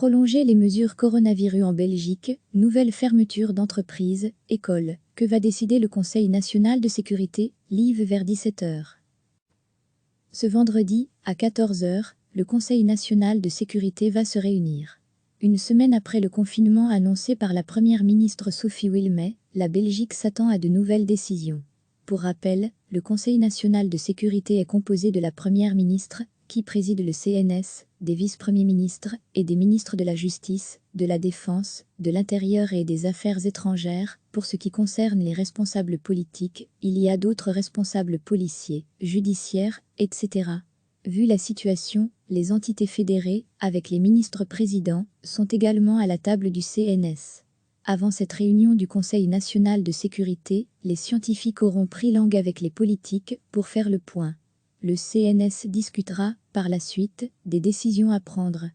Prolonger les mesures coronavirus en Belgique, nouvelle fermeture d'entreprises, écoles. Que va décider le Conseil national de sécurité, live vers 17 h. Ce vendredi, à 14 h, le Conseil national de sécurité va se réunir. Une semaine après le confinement annoncé par la première ministre Sophie Wilmès, la Belgique s'attend à de nouvelles décisions. Pour rappel, le Conseil national de sécurité est composé de la première ministre, qui préside le CNS, des vice-premiers ministres et des ministres de la Justice, de la Défense, de l'Intérieur et des Affaires étrangères. Pour ce qui concerne les responsables politiques, il y a d'autres responsables policiers, judiciaires, etc. Vu la situation, les entités fédérées, avec les ministres-présidents, sont également à la table du CNS. Avant cette réunion du Conseil national de sécurité, les scientifiques auront pris langue avec les politiques pour faire le point. Le CNS discutera, par la suite, des décisions à prendre.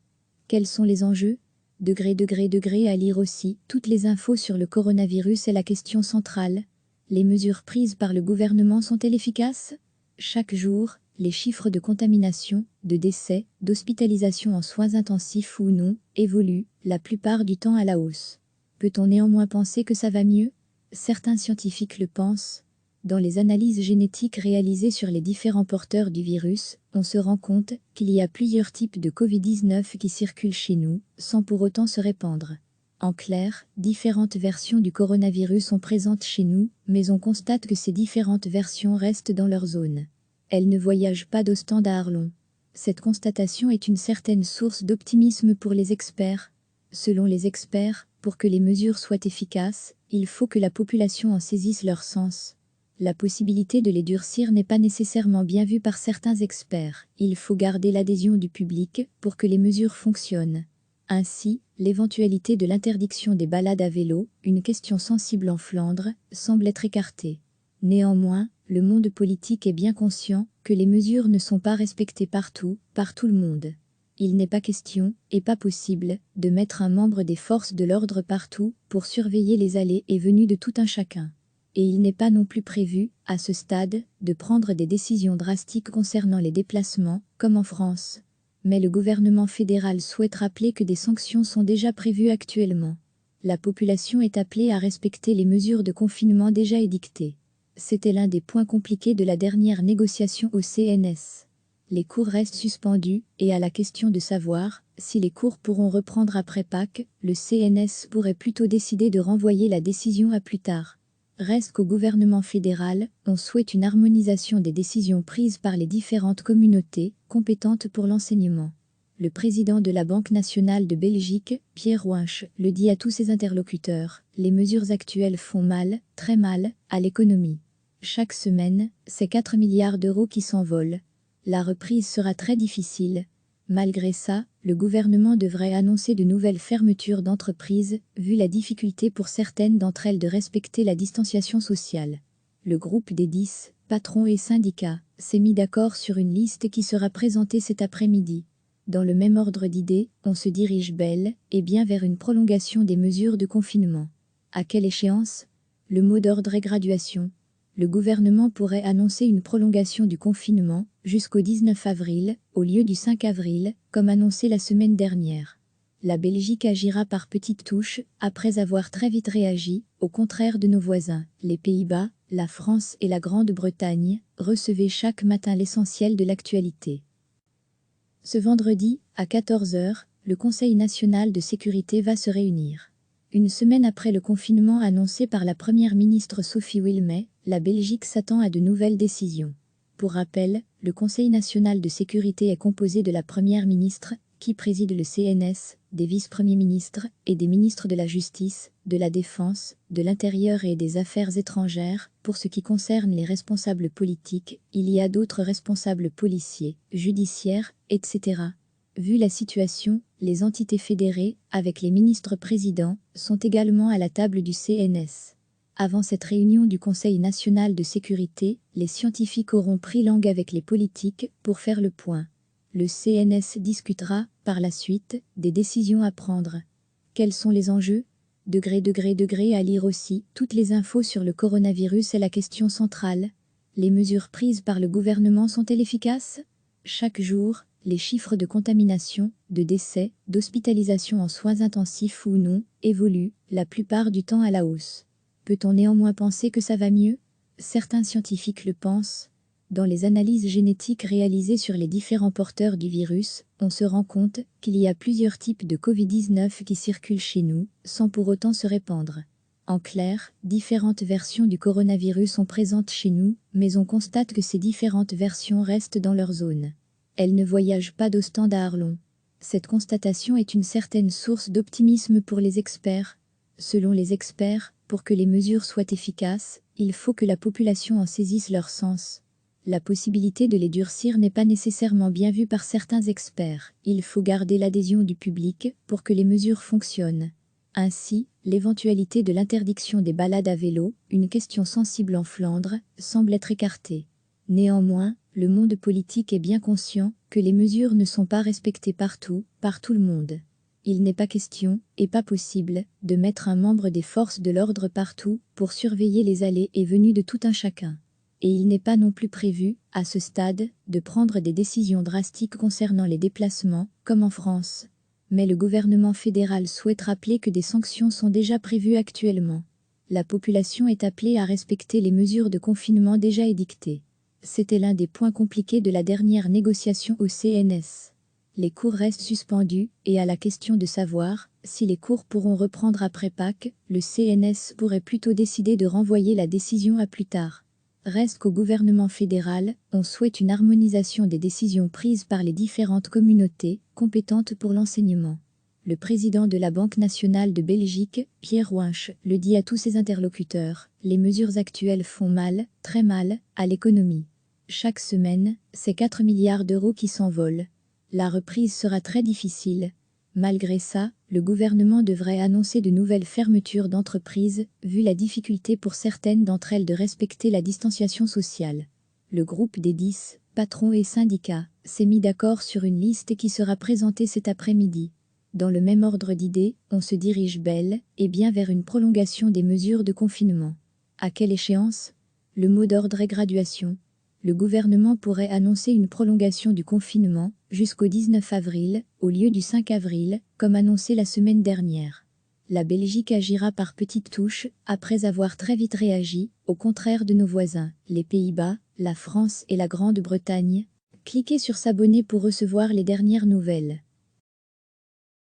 Quels sont les enjeux ? Degré à lire aussi. Toutes les infos sur le coronavirus est la question centrale. Les mesures prises par le gouvernement sont-elles efficaces ? Chaque jour, les chiffres de contamination, de décès, d'hospitalisation en soins intensifs ou non, évoluent, la plupart du temps à la hausse. Peut-on néanmoins penser que ça va mieux ? Certains scientifiques le pensent. Dans les analyses génétiques réalisées sur les différents porteurs du virus, on se rend compte qu'il y a plusieurs types de Covid-19 qui circulent chez nous, sans pour autant se répandre. En clair, différentes versions du coronavirus sont présentes chez nous, mais on constate que ces différentes versions restent dans leur zone. Elles ne voyagent pas d'Ostende à Arlon. Cette constatation est une certaine source d'optimisme pour les experts. Selon les experts, pour que les mesures soient efficaces, il faut que la population en saisisse leur sens. La possibilité de les durcir n'est pas nécessairement bien vue par certains experts. Il faut garder l'adhésion du public pour que les mesures fonctionnent. Ainsi, l'éventualité de l'interdiction des balades à vélo, une question sensible en Flandre, semble être écartée. Néanmoins, le monde politique est bien conscient que les mesures ne sont pas respectées partout, par tout le monde. Il n'est pas question, et pas possible, de mettre un membre des forces de l'ordre partout pour surveiller les allées et venues de tout un chacun. Et il n'est pas non plus prévu, à ce stade, de prendre des décisions drastiques concernant les déplacements, comme en France. Mais le gouvernement fédéral souhaite rappeler que des sanctions sont déjà prévues actuellement. La population est appelée à respecter les mesures de confinement déjà édictées. C'était l'un des points compliqués de la dernière négociation au CNS. Les cours restent suspendus, et à la question de savoir si les cours pourront reprendre après Pâques, le CNS pourrait plutôt décider de renvoyer la décision à plus tard. Reste qu'au gouvernement fédéral, on souhaite une harmonisation des décisions prises par les différentes communautés compétentes pour l'enseignement. Le président de la Banque nationale de Belgique, Pierre Winch, le dit à tous ses interlocuteurs, les mesures actuelles font mal, très mal, à l'économie. Chaque semaine, c'est 4 milliards d'euros qui s'envolent. La reprise sera très difficile. Malgré ça, le gouvernement devrait annoncer de nouvelles fermetures d'entreprises, vu la difficulté pour certaines d'entre elles de respecter la distanciation sociale. Le groupe des 10, patrons et syndicats, s'est mis d'accord sur une liste qui sera présentée cet après-midi. Dans le même ordre d'idées, on se dirige bel et bien vers une prolongation des mesures de confinement. À quelle échéance ? Le mot d'ordre est graduation. Le gouvernement pourrait annoncer une prolongation du confinement jusqu'au 19 avril, au lieu du 5 avril, comme annoncé la semaine dernière. La Belgique agira par petites touches, après avoir très vite réagi, au contraire de nos voisins. Les Pays-Bas, la France et la Grande-Bretagne recevaient chaque matin l'essentiel de l'actualité. Ce vendredi, à 14 h, le Conseil national de sécurité va se réunir. Une semaine après le confinement annoncé par la première ministre Sophie Wilmès, la Belgique s'attend à de nouvelles décisions. Pour rappel, le Conseil national de sécurité est composé de la première ministre, qui préside le CNS, des vice-premiers ministres et des ministres de la Justice, de la Défense, de l'Intérieur et des Affaires étrangères. Pour ce qui concerne les responsables politiques, il y a d'autres responsables policiers, judiciaires, etc. Vu la situation, les entités fédérées, avec les ministres-présidents, sont également à la table du CNS. Avant cette réunion du Conseil national de sécurité, les scientifiques auront pris langue avec les politiques pour faire le point. Le CNS discutera, par la suite, des décisions à prendre. Quels sont les enjeux ? Degré à lire aussi. Toutes les infos sur le coronavirus est la question centrale. Les mesures prises par le gouvernement sont-elles efficaces ? Chaque jour, Les chiffres de contamination, de décès, d'hospitalisation en soins intensifs ou non, évoluent, la plupart du temps à la hausse. Peut-on néanmoins penser que ça va mieux? Certains scientifiques le pensent. Dans les analyses génétiques réalisées sur les différents porteurs du virus, on se rend compte qu'il y a plusieurs types de Covid-19 qui circulent chez nous, sans pour autant se répandre. En clair, différentes versions du coronavirus sont présentes chez nous, mais on constate que ces différentes versions restent dans leur zone. Elles ne voyagent pas d'Ostende à Arlon. Cette constatation est une certaine source d'optimisme pour les experts. Selon les experts, pour que les mesures soient efficaces, il faut que la population en saisisse leur sens. La possibilité de les durcir n'est pas nécessairement bien vue par certains experts. Il faut garder l'adhésion du public pour que les mesures fonctionnent. Ainsi, l'éventualité de l'interdiction des balades à vélo, une question sensible en Flandre, semble être écartée. Néanmoins, le monde politique est bien conscient que les mesures ne sont pas respectées partout, par tout le monde. Il n'est pas question, et pas possible, de mettre un membre des forces de l'ordre partout pour surveiller les allées et venues de tout un chacun. Et il n'est pas non plus prévu, à ce stade, de prendre des décisions drastiques concernant les déplacements, comme en France. Mais le gouvernement fédéral souhaite rappeler que des sanctions sont déjà prévues actuellement. La population est appelée à respecter les mesures de confinement déjà édictées. C'était l'un des points compliqués de la dernière négociation au CNS. Les cours restent suspendus, et à la question de savoir si les cours pourront reprendre après Pâques, le CNS pourrait plutôt décider de renvoyer la décision à plus tard. Reste qu'au gouvernement fédéral, on souhaite une harmonisation des décisions prises par les différentes communautés compétentes pour l'enseignement. Le président de la Banque nationale de Belgique, Pierre Winch, le dit à tous ses interlocuteurs, les mesures actuelles font mal, très mal, à l'économie. Chaque semaine, c'est 4 milliards d'euros qui s'envolent. La reprise sera très difficile. Malgré ça, le gouvernement devrait annoncer de nouvelles fermetures d'entreprises, vu la difficulté pour certaines d'entre elles de respecter la distanciation sociale. Le groupe des 10, patrons et syndicats, s'est mis d'accord sur une liste qui sera présentée cet après-midi. Dans le même ordre d'idées, on se dirige bel et bien vers une prolongation des mesures de confinement. À quelle échéance? Le mot d'ordre est graduation. Le gouvernement pourrait annoncer une prolongation du confinement jusqu'au 19 avril, au lieu du 5 avril, comme annoncé la semaine dernière. La Belgique agira par petites touches, après avoir très vite réagi, au contraire de nos voisins, les Pays-Bas, la France et la Grande-Bretagne. Cliquez sur s'abonner pour recevoir les dernières nouvelles.